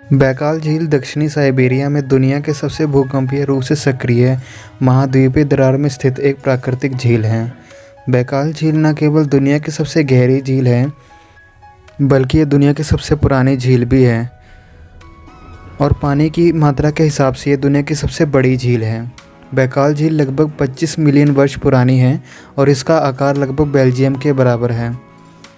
Baikal झील दक्षिणी Siberia में दुनिया के सबसे भूकंपीय रूप से सक्रिय महाद्वीपीय दरार में स्थित एक प्राकृतिक झील है। बैकाल झील न केवल दुनिया की सबसे गहरी झील है, बल्कि यह दुनिया की सबसे पुरानी झील भी है और पानी की मात्रा के हिसाब से यह दुनिया की सबसे बड़ी झील है। बैकाल झील लगभग 25 मिलियन वर्ष पुरानी है और इसका आकार लगभग बेल्जियम के बराबर है।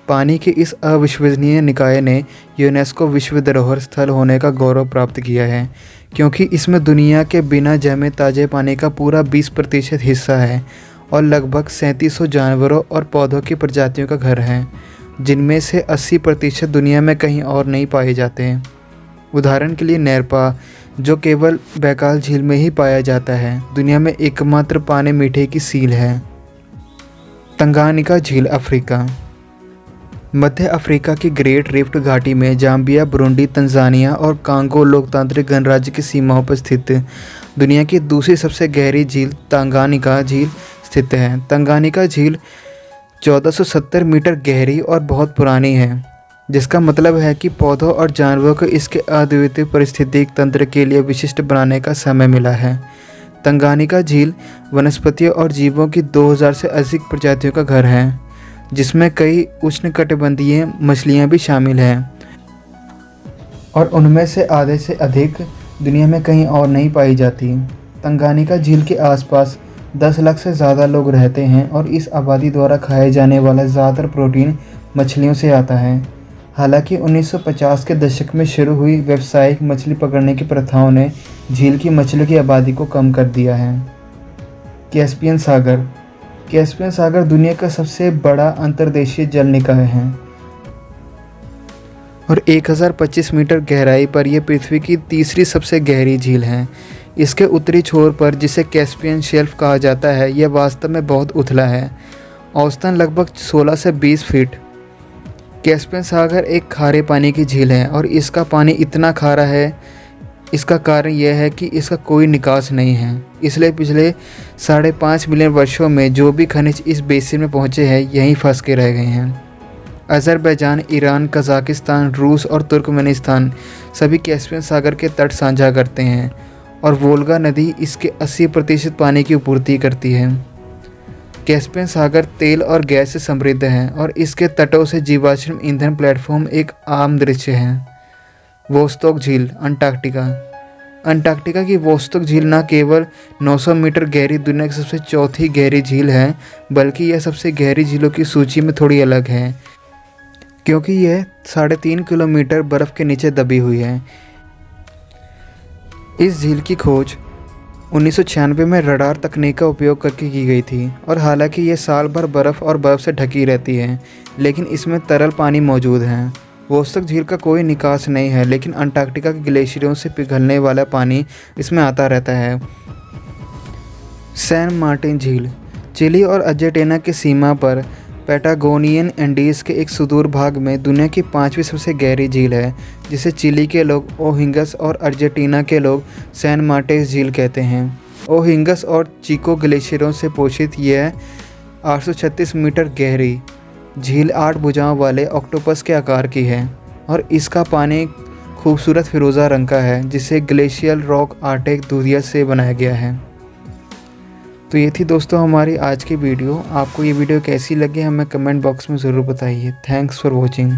पानी के इस अविश्वसनीय निकाय ने यूनेस्को विश्व धरोहर स्थल होने का गौरव प्राप्त किया है, क्योंकि इसमें दुनिया के बिना जमे ताज़े पानी का पूरा 20% हिस्सा है और लगभग 3700 जानवरों और पौधों की प्रजातियों का घर है, जिनमें से 80% दुनिया में कहीं और नहीं पाए जाते हैं। उदाहरण के लिए नेरपा, जो केवल बैकाल झील में ही पाया जाता है, दुनिया में एकमात्र पानी मीठे की सील है। तंगानिका झील अफ्रीका। मध्य अफ्रीका की ग्रेट रिफ्ट घाटी में जाम्बिया, बुरुंडी, तंजानिया और कांगो लोकतांत्रिक गणराज्य की सीमाओं पर स्थित दुनिया की दूसरी सबसे गहरी झील तंगानिका झील स्थित है। तंगानिका झील 1470 मीटर गहरी और बहुत पुरानी है, जिसका मतलब है कि पौधों और जानवरों को इसके अद्वितीय पारिस्थितिक तंत्र के लिए विशिष्ट बनाने का समय मिला है। तंगानिका झील वनस्पतियों और जीवों की 2000 से अधिक प्रजातियों का घर है, जिसमें कई उष्णकटिबंधीय मछलियां भी शामिल हैं और उनमें से आधे से अधिक दुनिया में कहीं और नहीं पाई जाती। तंगानिका झील के आसपास 10 लाख से ज़्यादा लोग रहते हैं और इस आबादी द्वारा खाए जाने वाला ज़्यादातर प्रोटीन मछलियों से आता है। हालांकि 1950 के दशक में शुरू हुई व्यावसायिक मछली पकड़ने की प्रथाओं ने झील की मछलियों की आबादी को कम कर दिया है। कैस्पियन सागर। कैस्पियन सागर दुनिया का सबसे बड़ा अंतर्देशीय जल निकाय है और 1025 मीटर गहराई पर यह पृथ्वी की तीसरी सबसे गहरी झील है। इसके उत्तरी छोर पर, जिसे कैस्पियन शेल्फ कहा जाता है, यह वास्तव में बहुत उथला है, औसतन लगभग 16 से 20 फीट। कैस्पियन सागर एक खारे पानी की झील है और इसका पानी इतना खारा है, इसका कारण यह है कि इसका कोई निकास नहीं है। इसलिए पिछले 5.5 मिलियन वर्षों में जो भी खनिज इस बेसिन में पहुंचे हैं, यहीं फंस के रह गए हैं। अज़रबैजान, ईरान, कज़ाकिस्तान, रूस और तुर्कमेनिस्तान सभी कैस्पियन सागर के तट साझा करते हैं और वोल्गा नदी इसके 80% पानी की आपूर्ति करती है। कैस्पियन सागर तेल और गैस से समृद्ध है और इसके तटों से जीवाश्म ईंधन प्लेटफॉर्म एक आम दृश्य है। वोस्तोक झील, अंटार्कटिका। अंटार्कटिका की वोस्तोक झील न केवल 900 मीटर गहरी दुनिया की सबसे चौथी गहरी झील है, बल्कि यह सबसे गहरी झीलों की सूची में थोड़ी अलग है, क्योंकि यह 3.5 किलोमीटर बर्फ़ के नीचे दबी हुई है। इस झील की खोज 1996 में रडार तकनीक का उपयोग करके की गई थी और हालांकि यह साल भर बर्फ़ और बर्फ़ से ढकी रहती है, लेकिन इसमें तरल पानी मौजूद है। वोस्तोक झील का कोई निकास नहीं है, लेकिन अंटार्कटिका के ग्लेशियरों से पिघलने वाला पानी इसमें आता रहता है। सैन मार्टिन झील। चिली और अर्जेंटीना की सीमा पर पैटागोनियन एंडीज़ के एक सुदूर भाग में दुनिया की 5वीं सबसे गहरी झील है, जिसे चिली के लोग ओहिंगस और अर्जेंटीना के लोग सैन मार्टिन झील कहते हैं। ओहिंगस और चिको ग्लेशियरों से पोषित यह 836 मीटर गहरी झील 8 भुजाओं वाले ऑक्टोपस के आकार की है और इसका पानी खूबसूरत फिरोज़ा रंग का है, जिसे ग्लेशियल रॉक आर्टेक दूधिया से बनाया गया है। तो ये थी दोस्तों हमारी आज की वीडियो। आपको ये वीडियो कैसी लगी हमें कमेंट बॉक्स में ज़रूर बताइए। Thanks for watching.